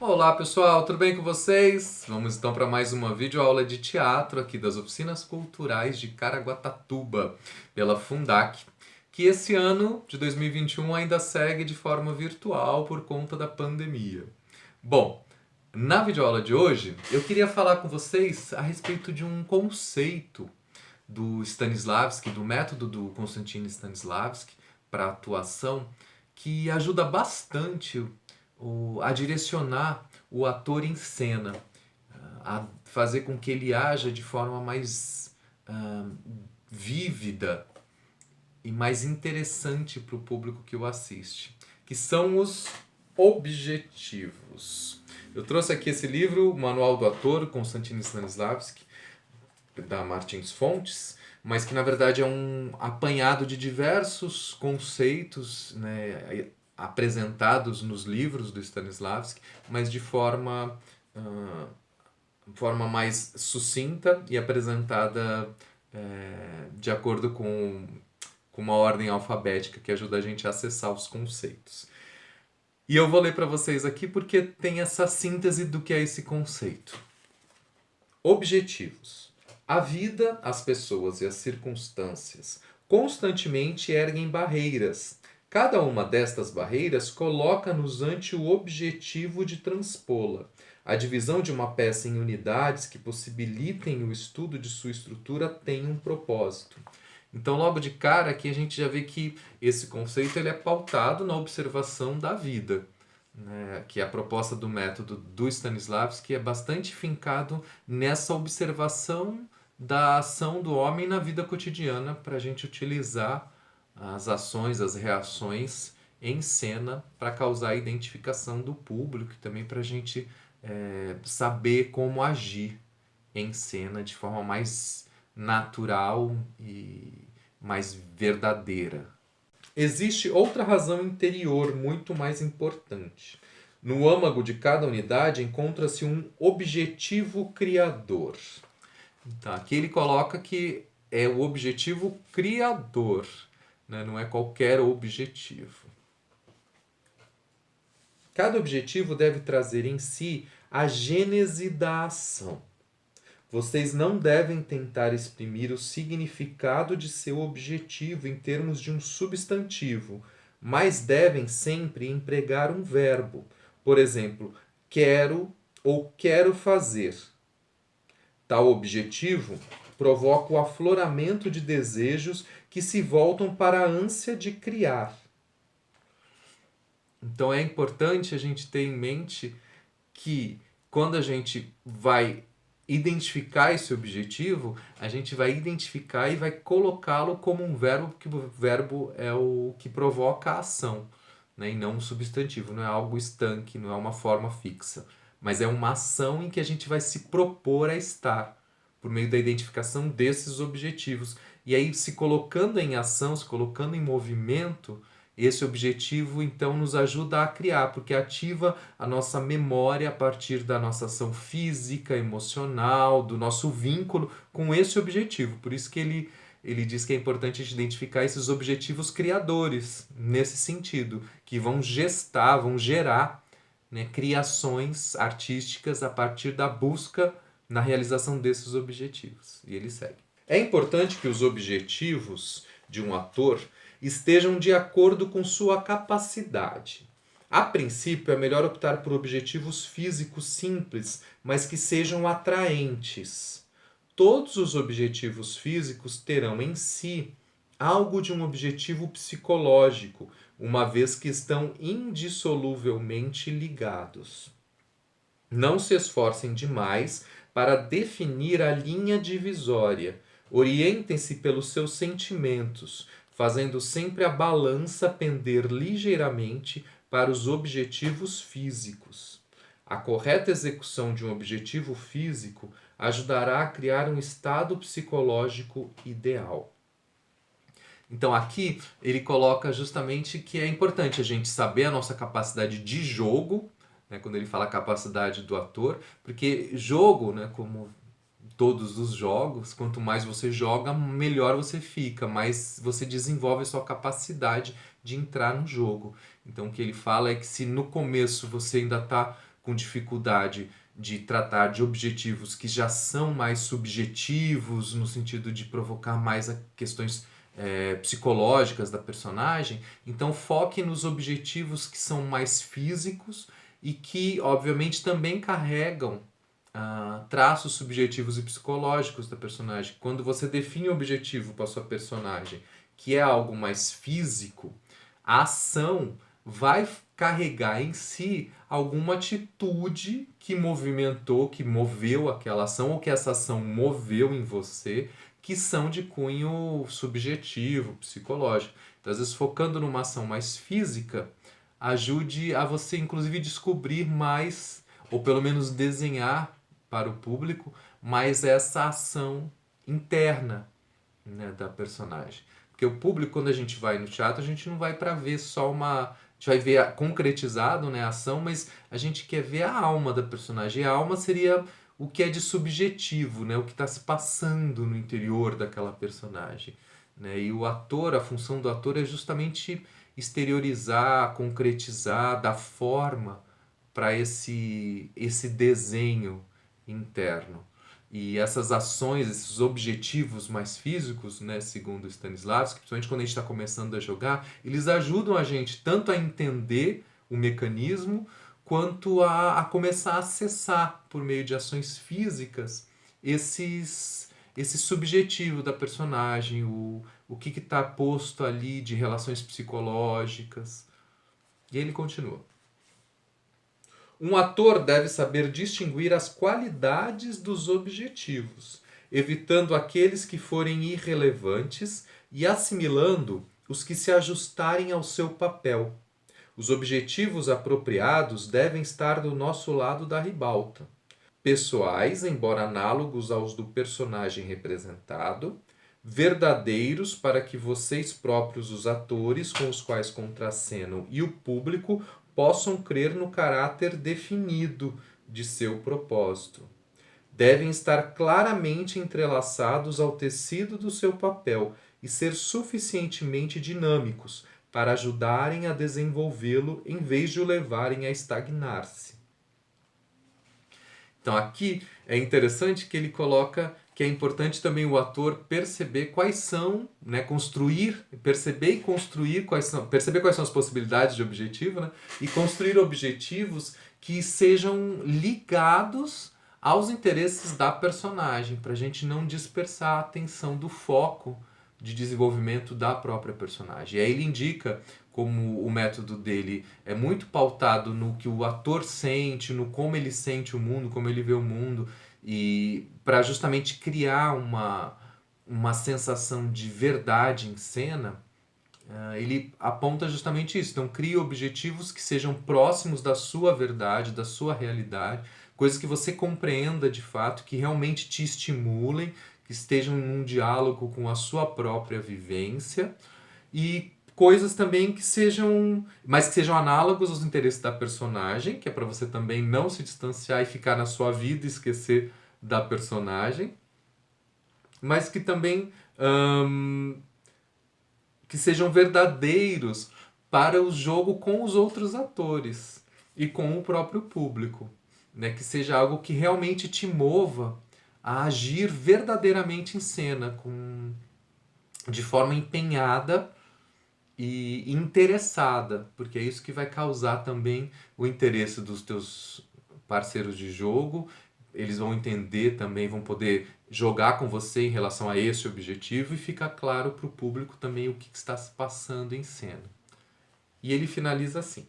Olá pessoal, tudo bem com vocês? Vamos então para mais uma videoaula de teatro aqui das Oficinas Culturais de Caraguatatuba, pela Fundac, que esse ano de 2021 ainda segue de forma virtual por conta da pandemia. Bom, na videoaula de hoje eu queria falar com vocês a respeito de um conceito do Stanislavski, do método do Konstantin Stanislavski para atuação, que ajuda bastante a direcionar o ator em cena, a fazer com que ele haja de forma mais vívida e mais interessante para o público que o assiste, que são os objetivos. Eu trouxe aqui esse livro, o Manual do Ator, Konstantin Stanislavski, da Martins Fontes, mas que na verdade é um apanhado de diversos conceitos, né, apresentados nos livros do Stanislavski, mas de forma mais sucinta e apresentada de acordo com uma ordem alfabética que ajuda a gente a acessar os conceitos. E eu vou ler para vocês aqui porque tem essa síntese do que é esse conceito. Objetivos. A vida, as pessoas e as circunstâncias constantemente erguem barreiras. Cada uma destas barreiras coloca-nos ante o objetivo de transpô-la. A divisão de uma peça em unidades que possibilitem o estudo de sua estrutura tem um propósito. Então, logo de cara, aqui a gente já vê que esse conceito ele é pautado na observação da vida, né? Que a proposta do método do Stanislavski é bastante fincado nessa observação da ação do homem na vida cotidiana para a gente utilizar as ações, as reações em cena para causar a identificação do público e também para a gente saber como agir em cena de forma mais natural e mais verdadeira. Existe outra razão interior muito mais importante. No âmago de cada unidade encontra-se um objetivo criador. Então, aqui ele coloca que é o objetivo criador, né? Não é qualquer objetivo. Cada objetivo deve trazer em si a gênese da ação. Vocês não devem tentar exprimir o significado de seu objetivo em termos de um substantivo, mas devem sempre empregar um verbo. Por exemplo, quero ou quero fazer. Tal objetivo provoca o afloramento de desejos que se voltam para a ânsia de criar. Então é importante a gente ter em mente que quando a gente vai identificar esse objetivo, a gente vai identificar e vai colocá-lo como um verbo, porque o verbo é o que provoca a ação, né? E não um substantivo, não é algo estanque, não é uma forma fixa, mas é uma ação em que a gente vai se propor a estar, por meio da identificação desses objetivos. E aí, se colocando em ação, se colocando em movimento, esse objetivo então nos ajuda a criar, porque ativa a nossa memória a partir da nossa ação física, emocional, do nosso vínculo com esse objetivo. Por isso que ele diz que é importante a gente identificar esses objetivos criadores, nesse sentido, que vão gestar, vão gerar, né, criações artísticas a partir da busca na realização desses objetivos. E ele segue. É importante que os objetivos de um ator estejam de acordo com sua capacidade. A princípio, é melhor optar por objetivos físicos simples, mas que sejam atraentes. Todos os objetivos físicos terão em si algo de um objetivo psicológico, uma vez que estão indissoluvelmente ligados. Não se esforcem demais para definir a linha divisória. Orientem-se pelos seus sentimentos, fazendo sempre a balança pender ligeiramente para os objetivos físicos. A correta execução de um objetivo físico ajudará a criar um estado psicológico ideal. Então aqui ele coloca justamente que é importante a gente saber a nossa capacidade de jogo, né, quando ele fala capacidade do ator, porque jogo, né, como todos os jogos, quanto mais você joga, melhor você fica, mais você desenvolve a sua capacidade de entrar no jogo. Então o que ele fala é que se no começo você ainda está com dificuldade de tratar de objetivos que já são mais subjetivos, no sentido de provocar mais questões psicológicas da personagem. Então foque nos objetivos que são mais físicos e que, obviamente, também carregam traços subjetivos e psicológicos da personagem. Quando você define o objetivo para sua personagem, que é algo mais físico, a ação vai carregar em si alguma atitude que movimentou, que moveu aquela ação, ou que essa ação moveu em você, que são de cunho subjetivo, psicológico. Então, às vezes, focando numa ação mais física, ajude a você, inclusive, descobrir mais, ou pelo menos desenhar para o público, mais essa ação interna, né, da personagem. Porque o público, quando a gente vai no teatro, a gente não vai para ver só uma... A gente vai ver concretizado, né, a ação, mas a gente quer ver a alma da personagem. E a alma seria o que é de subjetivo, né, o que está se passando no interior daquela personagem. Né? E o ator, a função do ator é justamente exteriorizar, concretizar, dar forma para esse desenho interno. E essas ações, esses objetivos mais físicos, né, segundo Stanislavski, principalmente quando a gente está começando a jogar, eles ajudam a gente tanto a entender o mecanismo, quanto a começar a acessar, por meio de ações físicas, esse subjetivo da personagem, o que está posto ali de relações psicológicas. E ele continua. Um ator deve saber distinguir as qualidades dos objetivos, evitando aqueles que forem irrelevantes e assimilando os que se ajustarem ao seu papel. Os objetivos apropriados devem estar do nosso lado da ribalta. Pessoais, embora análogos aos do personagem representado, verdadeiros para que vocês próprios, os atores com os quais contracenam, e o público possam crer no caráter definido de seu propósito. Devem estar claramente entrelaçados ao tecido do seu papel e ser suficientemente dinâmicos para ajudarem a desenvolvê-lo em vez de o levarem a estagnar-se. Então aqui é interessante que ele coloca que é importante também o ator perceber quais são, né, perceber e construir perceber quais são as possibilidades de objetivo, né, e construir objetivos que sejam ligados aos interesses da personagem, para a gente não dispersar a atenção do foco de desenvolvimento da própria personagem. E aí ele indica como o método dele é muito pautado no que o ator sente, no como ele sente o mundo, como ele vê o mundo, e para justamente criar uma sensação de verdade em cena, ele aponta justamente isso. Então, crie objetivos que sejam próximos da sua verdade, da sua realidade, coisas que você compreenda de fato, que realmente te estimulem, que estejam em um diálogo com a sua própria vivência, e coisas também que sejam análogos aos interesses da personagem, que é para você também não se distanciar e ficar na sua vida e esquecer da personagem, mas que também que sejam verdadeiros para o jogo com os outros atores e com o próprio público, né? Que seja algo que realmente te mova a agir verdadeiramente em cena, de forma empenhada e interessada, porque é isso que vai causar também o interesse dos teus parceiros de jogo. Eles vão entender também, vão poder jogar com você em relação a esse objetivo, e fica claro para o público também o que está se passando em cena. E ele finaliza assim: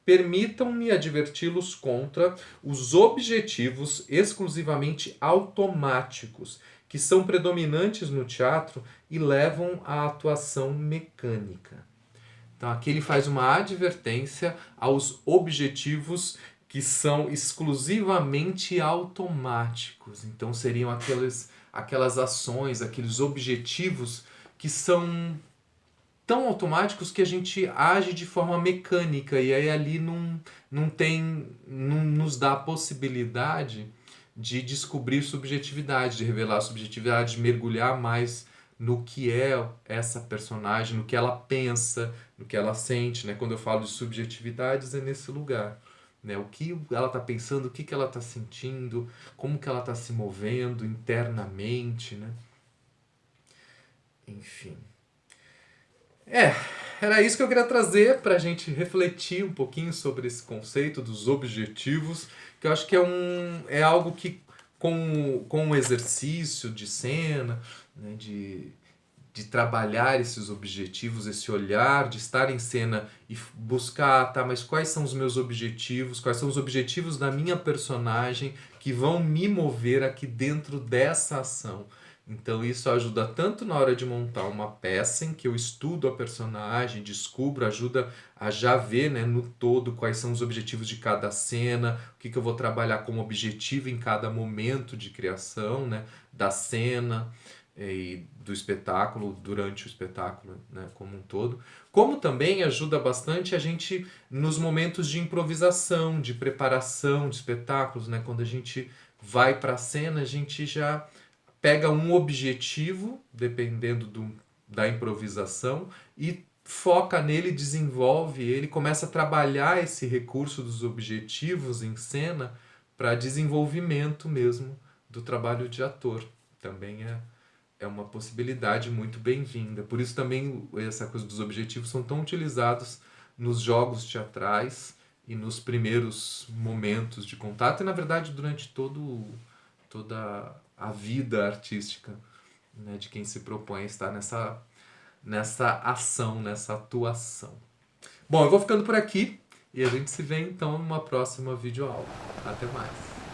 permitam-me adverti-los contra os objetivos exclusivamente automáticos, que são predominantes no teatro e levam à atuação mecânica. Então aqui ele faz uma advertência aos objetivos que são exclusivamente automáticos. Então seriam aquelas ações, aqueles objetivos que são tão automáticos que a gente age de forma mecânica, e aí ali não nos dá a possibilidade de descobrir subjetividade, de revelar subjetividade, de mergulhar mais no que é essa personagem, no que ela pensa, no que ela sente, né? Quando eu falo de subjetividades é nesse lugar. né? O que ela está pensando, o que ela está sentindo, como que ela está se movendo internamente, né? Enfim. Era isso que eu queria trazer para a gente refletir um pouquinho sobre esse conceito dos objetivos, que eu acho que é algo que com o exercício de cena, né, de trabalhar esses objetivos, esse olhar, de estar em cena e buscar, tá, mas quais são os meus objetivos, quais são os objetivos da minha personagem que vão me mover aqui dentro dessa ação. Então isso ajuda tanto na hora de montar uma peça em que eu estudo a personagem, descubro, ajuda a já ver, né, no todo quais são os objetivos de cada cena, o que eu vou trabalhar como objetivo em cada momento de criação, né, da cena e do espetáculo, durante o espetáculo, né, como um todo. Como também ajuda bastante a gente nos momentos de improvisação, de preparação de espetáculos, né, quando a gente vai para a cena, a gente já pega um objetivo, dependendo da improvisação, e foca nele, desenvolve ele, começa a trabalhar esse recurso dos objetivos em cena para desenvolvimento mesmo do trabalho de ator. Também é uma possibilidade muito bem-vinda. Por isso também essa coisa dos objetivos são tão utilizados nos jogos teatrais e nos primeiros momentos de contato e, na verdade, durante toda a vida artística, né, de quem se propõe a estar nessa ação, nessa atuação. Bom, eu vou ficando por aqui e a gente se vê então numa próxima videoaula. Até mais!